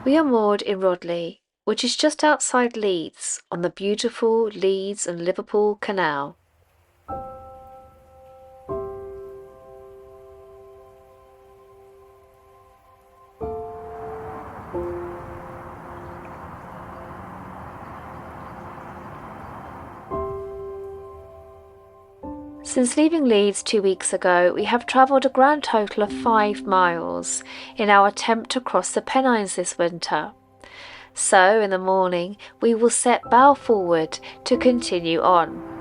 We are moored in Rodley, which is just outside Leeds on the beautiful Leeds and Liverpool Canal. Since leaving Leeds 2 weeks ago, we have travelled a grand total of 5 miles in our attempt to cross the Pennines this winter. So, in the morning, we will set bow forward to continue on.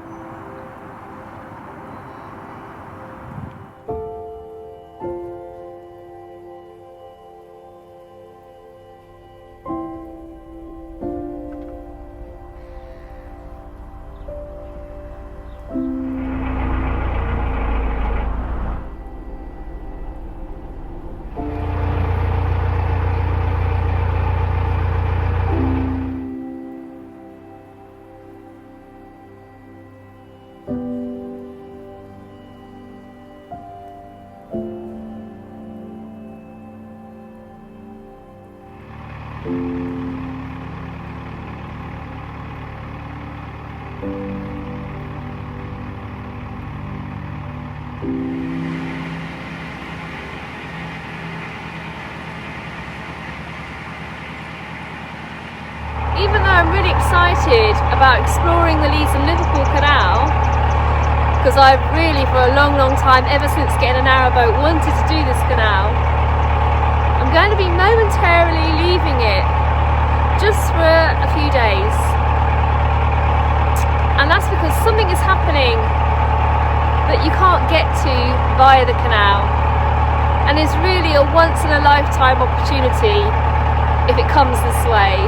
Even though I'm really excited about exploring the Leeds and Liverpool Canal, because I've really for a long time, ever since getting a narrowboat, wanted to do this canal, I'm going to be momentarily leaving it just for a few days. And that's because something is happening that you can't get to via the canal, and is really a once in a lifetime opportunity if it comes this way.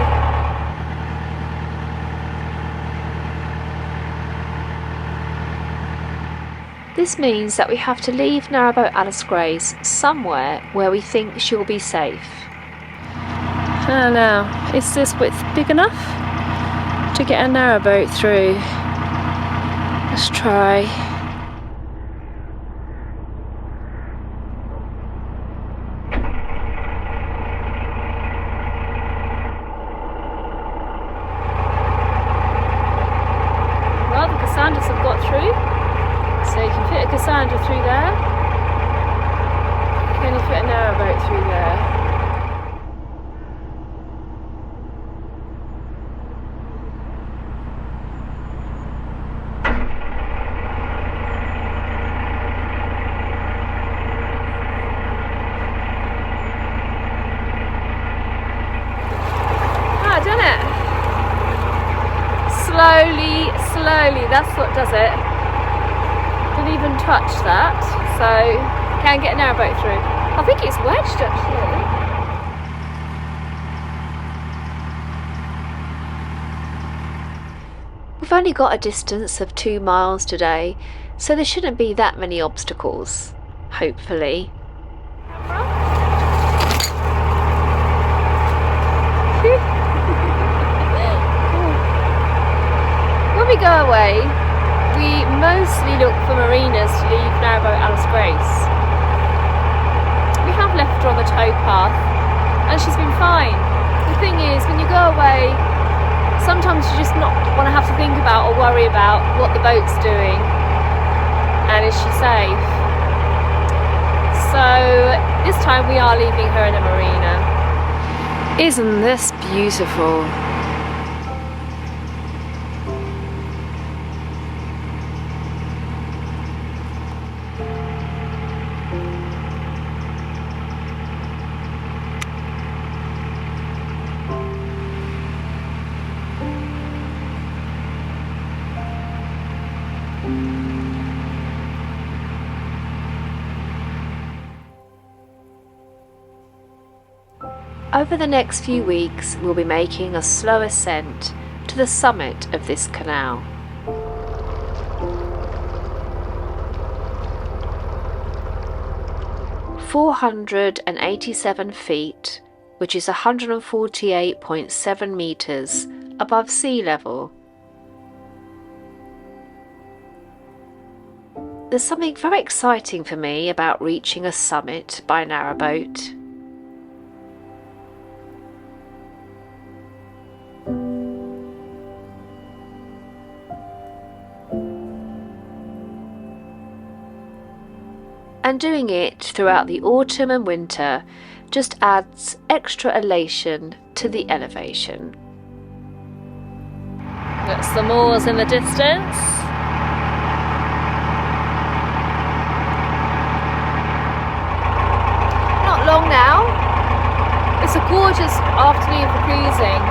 This means that we have to leave narrowboat Alice Grace somewhere where we think she'll be safe. Now, is this width big enough to get a narrowboat through? Let's try. Well, the Cassandras have got through. So you can fit a Cassandra through there. Can you fit a narrowboat through there? Ah, done it. Slowly, that's what does it. Didn't even touch that, so can get a narrowboat through. I think it's wedged actually. We've only got a distance of 2 miles today, so there shouldn't be that many obstacles, hopefully. When we go away, we mostly look for marinas to leave narrowboat Alice Grace. We have left her on the towpath and she's been fine. The thing is, when you go away, sometimes you just not want to have to think about or worry about what the boat's doing and is she safe. So this time we are leaving her in a marina. Isn't this beautiful? Over the next few weeks, we'll be making a slow ascent to the summit of this canal. "487 feet, which is 148.7 metres above sea level. There's something very exciting for me about reaching a summit by narrowboat. and doing it throughout the autumn and winter just adds extra elation to the elevation. That's the moors in the distance. Not long now. It's a gorgeous afternoon for cruising.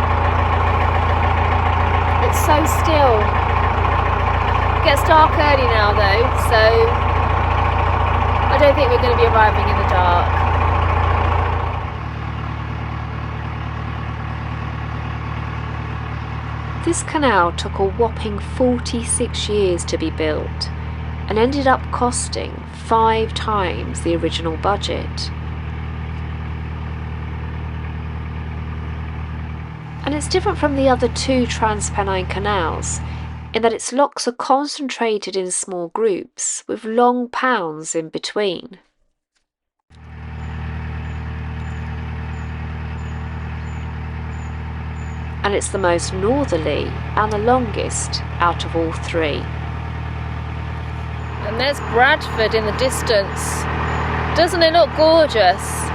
It's so still. It gets dark early now though, so I don't think we're going to be arriving in the dark. This canal took a whopping 46 years to be built and ended up costing 5 times the original budget. And it's different from the other 2 Transpennine canals in that its locks are concentrated in small groups with long pounds in between. And it's the most northerly and the longest out of all 3. And there's Bradford in the distance. Doesn't it look gorgeous?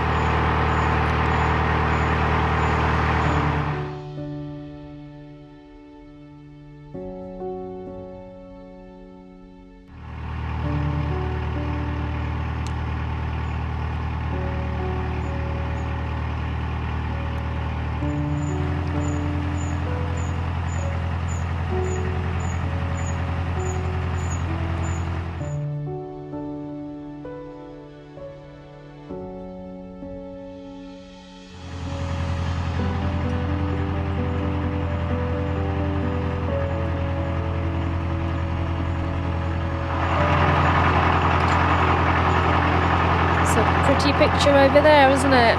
Pretty picture over there, isn't it?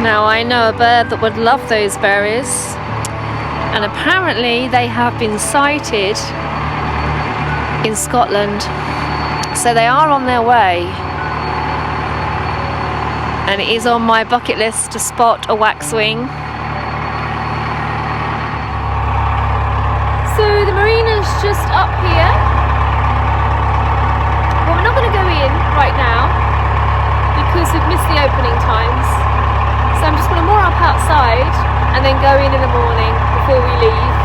Now I know a bird that would love those berries, and apparently they have been sighted in Scotland, so they are on their way, and it is on my bucket list to spot a waxwing. So the marina's just up here, but we're not going to go in right now because we've missed the opening times. So I'm just going to moor up outside and then go in the morning before we leave.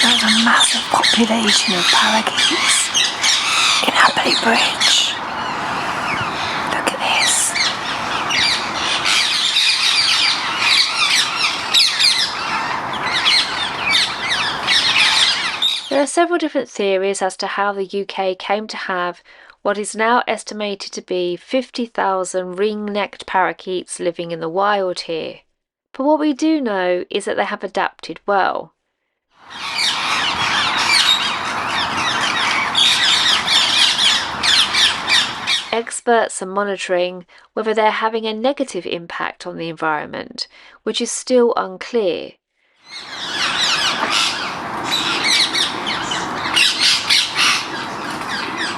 There's a massive population of parakeets in Abbey Bridge. Look at this. There are several different theories as to how the UK came to have what is now estimated to be 50,000 ring-necked parakeets living in the wild here. But what we do know is that they have adapted well. Experts are monitoring whether they're having a negative impact on the environment, which is still unclear.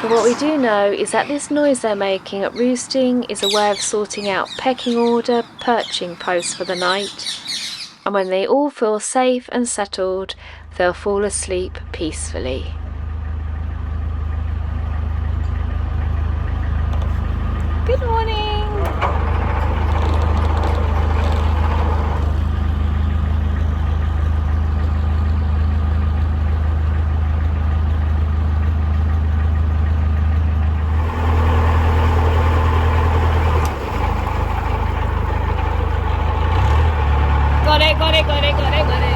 But what we do know is that this noise they're making at roosting is a way of sorting out pecking order, perching posts for the night, and when they all feel safe and settled, they'll fall asleep peacefully. Good morning! got it.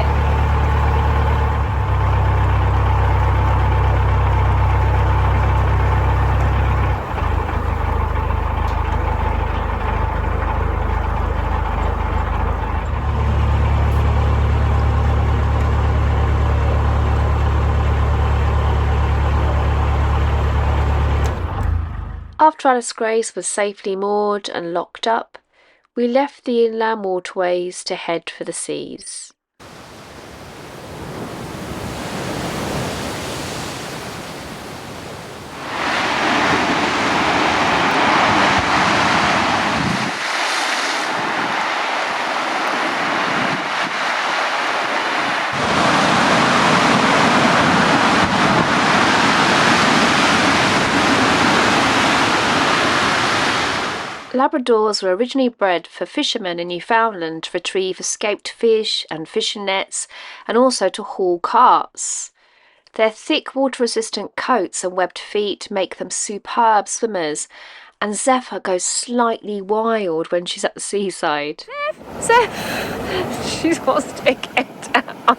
After Alice Grace was safely moored and locked up, we left the inland waterways to head for the seas. Labradors were originally bred for fishermen in Newfoundland to retrieve escaped fish and fishing nets, and also to haul carts. Their thick water-resistant coats and webbed feet make them superb swimmers, and Zepha goes slightly wild when she's at the seaside. Zeph! She wants to get down.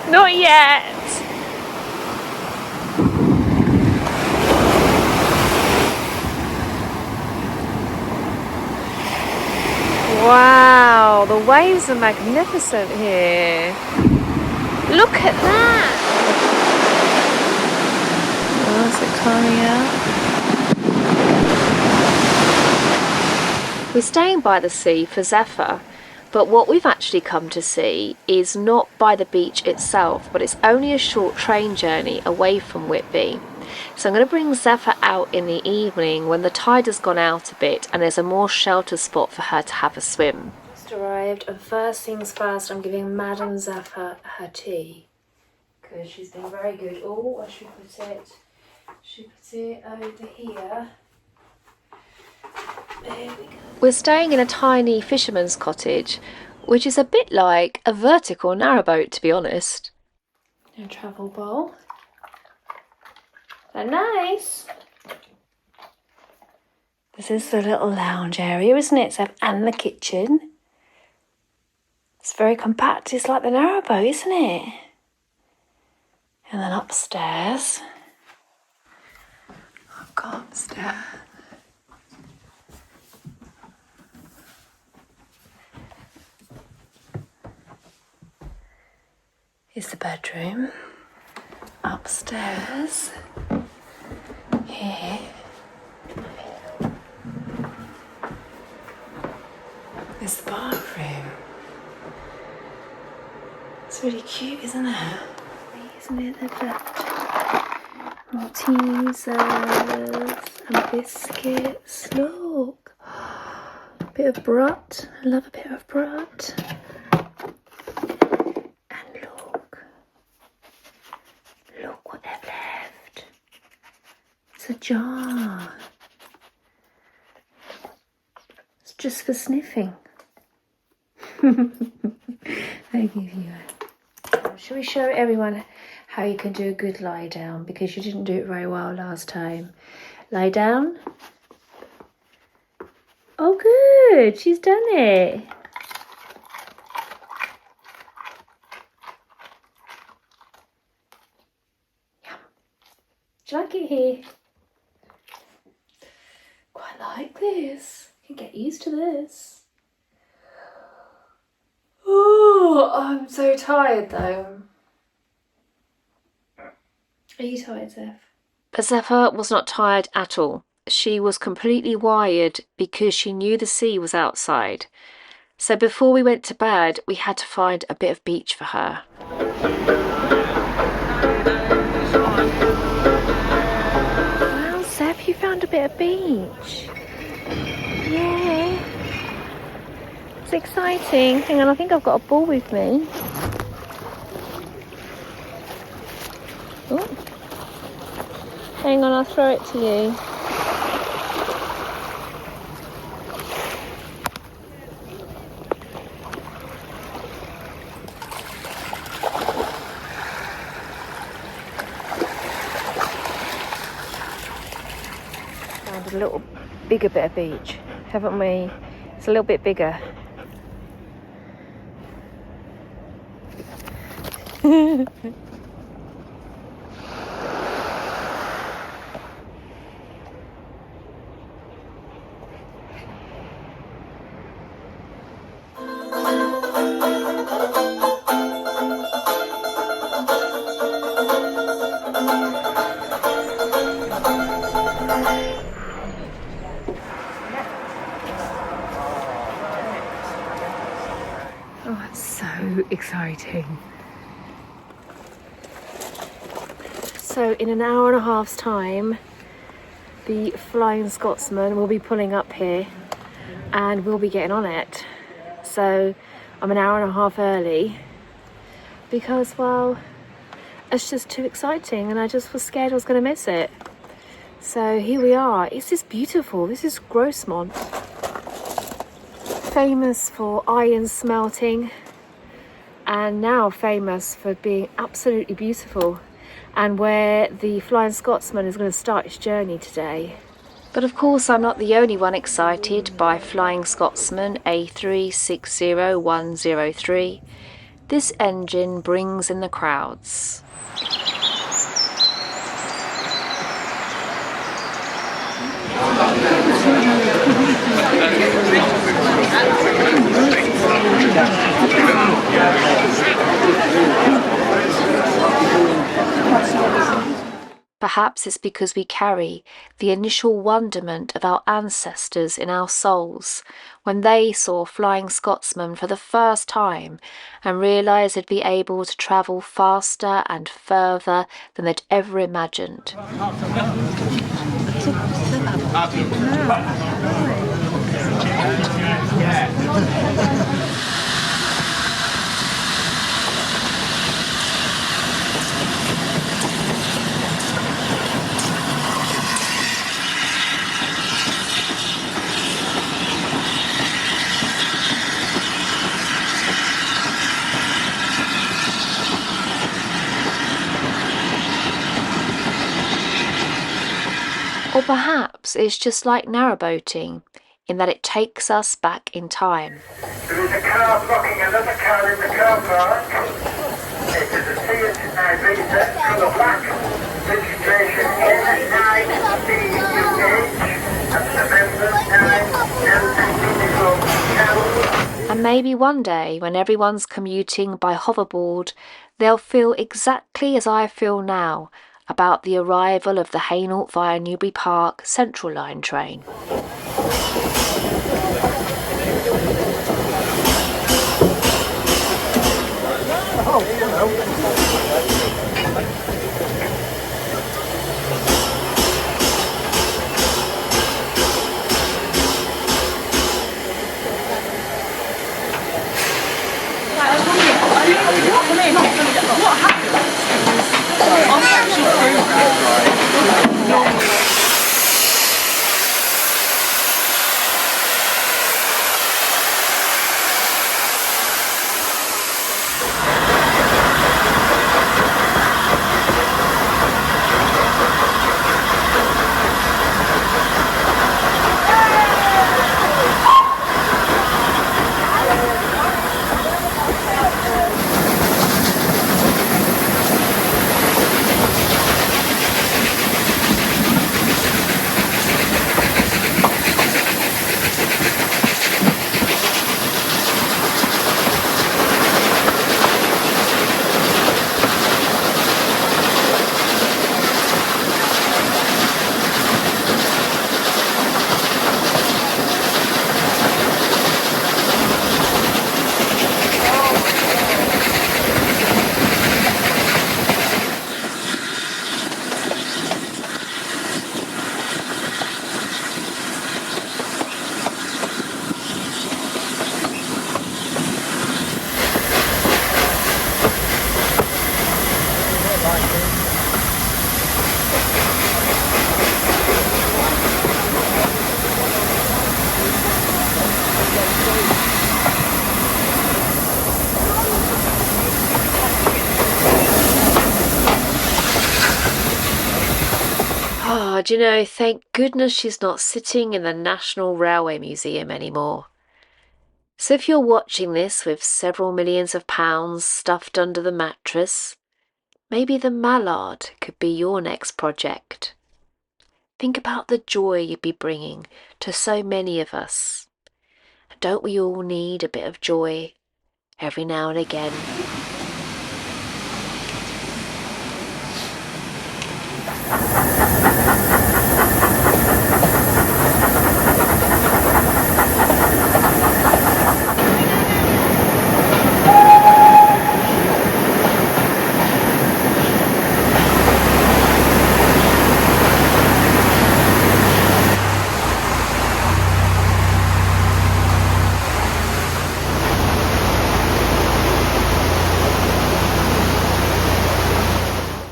Not yet. Wow, the waves are magnificent here. Look at that. Oh, is it coming out? We're staying by the sea for Zepha, but what we've actually come to see is not by the beach itself, but it's only a short train journey away from Whitby. So I'm going to bring Zepha out in the evening when the tide has gone out a bit and there's a more sheltered spot for her to have a swim. Just arrived, and first things first, I'm giving Madam Zepha her tea, because she's been very good. Oh, I should put it over here. There we go. We're staying in a tiny fisherman's cottage, which is a bit like a vertical narrowboat, to be honest. A travel bowl. They're nice. This is the little lounge area, isn't it, Zeph? And the kitchen. It's very compact. It's like the narrowboat, isn't it? And then upstairs. I've got upstairs. Is the bedroom. Upstairs. Here. Is the bathroom. It's really cute, isn't it? Isn't it? They've left Maltesers and biscuits. Look. A bit of brat. I love a bit of brat. And look. Look what they've left. It's a jar. It's just for sniffing. I give you a... Shall we show everyone how you can do a good lie down? Because you didn't do it very well last time. Lie down. Oh, good. She's done it. Yum. Do you like it here? Quite like this. You can get used to this. Oh, I'm so tired though. Are you tired, Zeph? But Zepha was not tired at all. She was completely wired because she knew the sea was outside. So before we went to bed, we had to find a bit of beach for her. Wow, Zeph, you found a bit of beach. Yeah. It's exciting. Hang on, I think I've got a ball with me. Ooh. Hang on, I'll throw it to you. Found a little bigger bit of beach, haven't we? It's a little bit bigger. Oh, it's so exciting. So in an hour and a half's time, the Flying Scotsman will be pulling up here and we'll be getting on it. So I'm an hour and a half early because, well, it's just too exciting and I just was scared I was going to miss it. So here we are. This is beautiful. This is Grossmont. Famous for iron smelting and now famous for being absolutely beautiful, and where the Flying Scotsman is going to start its journey today. But of course I'm not the only one excited by Flying Scotsman A360103. This engine brings in the crowds. Perhaps it's because we carry the initial wonderment of our ancestors in our souls when they saw Flying Scotsman for the first time and realised they'd be able to travel faster and further than they'd ever imagined. Or perhaps it's just like narrowboating, in that it takes us back in time. There is a car blocking another car in the car park. It is a Seat Ibiza colour black. Registration N9CUH and November 9 And maybe one day, when everyone's commuting by hoverboard, they'll feel exactly as I feel now about the arrival of the Hainault via Newbury Park Central Line train. Oh, do you know, thank goodness she's not sitting in the National Railway Museum anymore. So if you're watching this with several millions of pounds stuffed under the mattress, maybe the mallard could be your next project. Think about the joy you'd be bringing to so many of us. Don't we all need a bit of joy every now and again?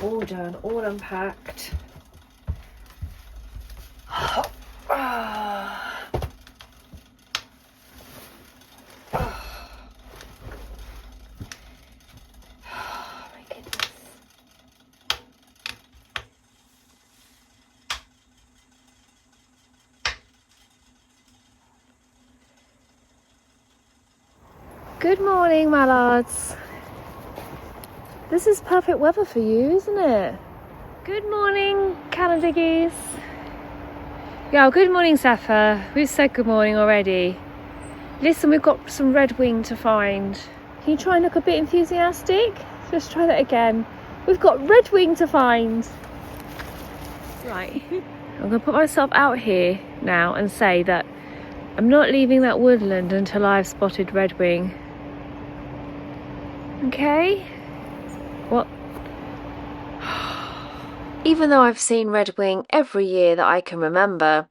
All done, all unpacked. My goodness. Good morning, my lads. This is perfect weather for you, isn't it? Good morning, Canada geese. Yeah, good morning, Zepha. We've said good morning already. Listen, we've got some red wing to find. Can you try and look a bit enthusiastic? Just try that again. We've got red wing to find. Right. I'm going to put myself out here now and say that I'm not leaving that woodland until I've spotted red wing. Okay? What? Even though I've seen redwing every year that I can remember,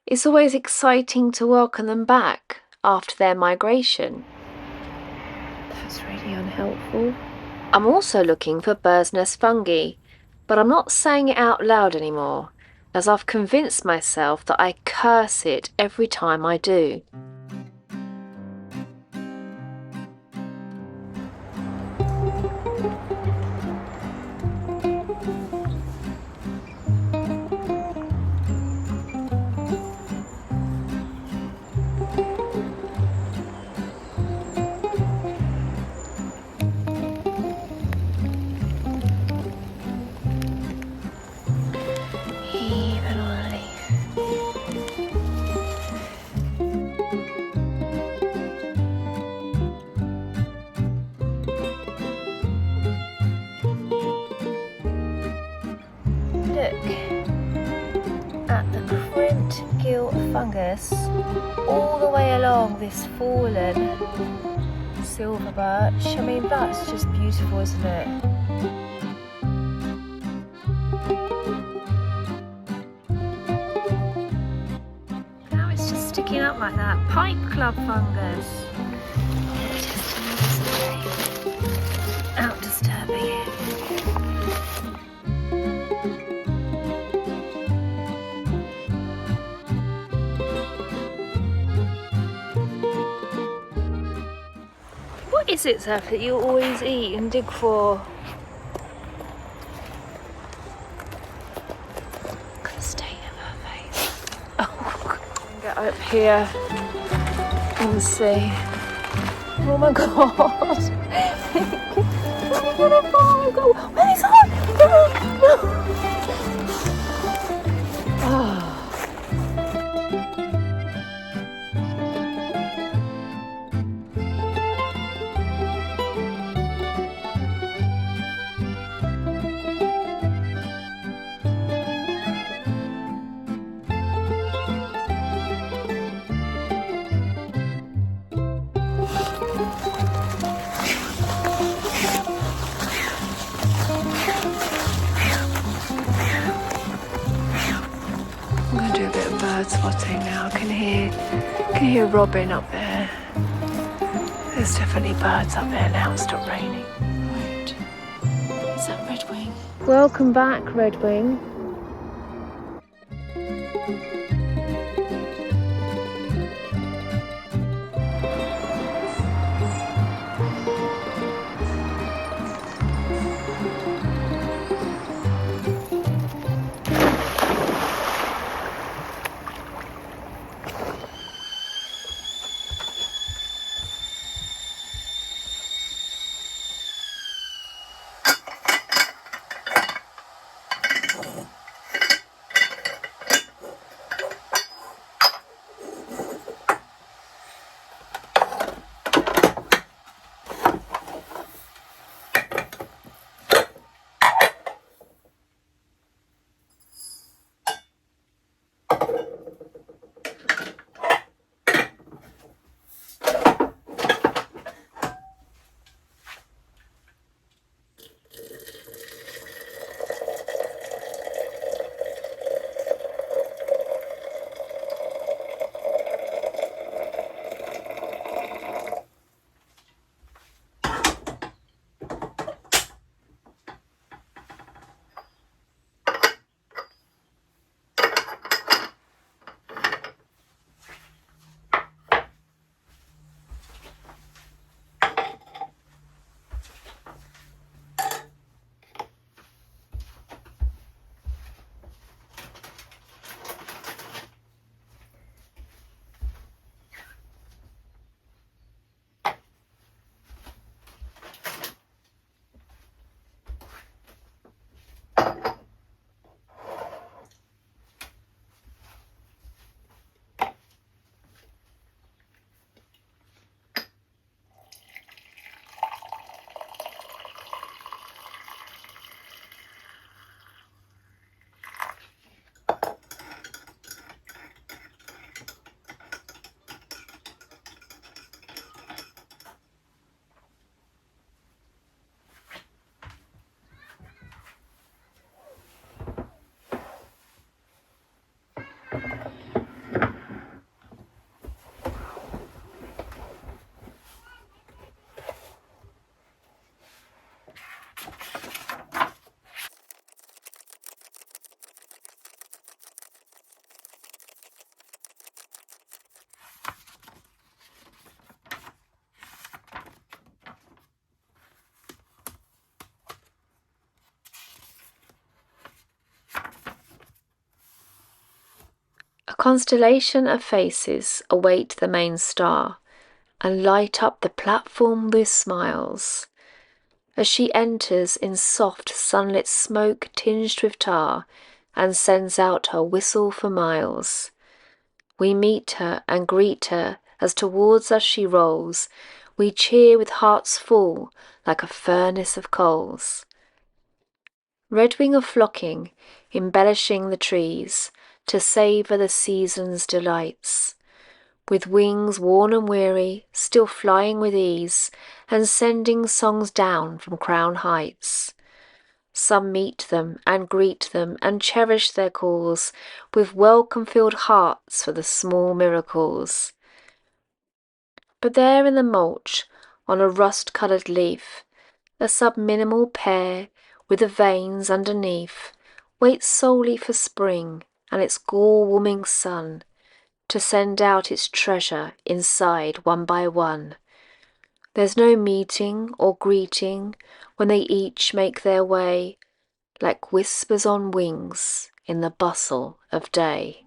it's always exciting to welcome them back after their migration. That's really unhelpful. I'm also looking for bird's nest fungi, but I'm not saying it out loud anymore, as I've convinced myself that I curse it every time I do. Look at the crimped gill fungus all the way along this fallen silver birch. I mean, that's just beautiful, isn't it? Now it's just sticking up like that. Pipe club fungus. Just out disturbing it. What is it, Zeph, that you always eat and dig for? Look at the state of her face. Oh, get up here and see. Oh my god. Where are you gonna find? Go. Where is that? No. Oh. I'm going to do a bit of bird spotting now. I can hear robin up there. There's definitely birds up there now. It's stopped raining. Right. Is that redwing? Welcome back, redwing. constellation of faces await the main star and light up the platform with smiles. As she enters in soft sunlit smoke tinged with tar and sends out her whistle for miles. We meet her and greet her as towards us she rolls. We cheer with hearts full like a furnace of coals. Redwing are flocking, embellishing the trees to savour the season's delights. With wings worn and weary, still flying with ease, and sending songs down from crown heights. Some meet them and greet them and cherish their calls with welcome-filled hearts for the small miracles. But there in the mulch, on a rust-coloured leaf, a subminimal pear with the veins underneath waits solely for spring and its gore-warming sun to send out its treasure inside one by one. There's no meeting or greeting when they each make their way, like whispers on wings in the bustle of day.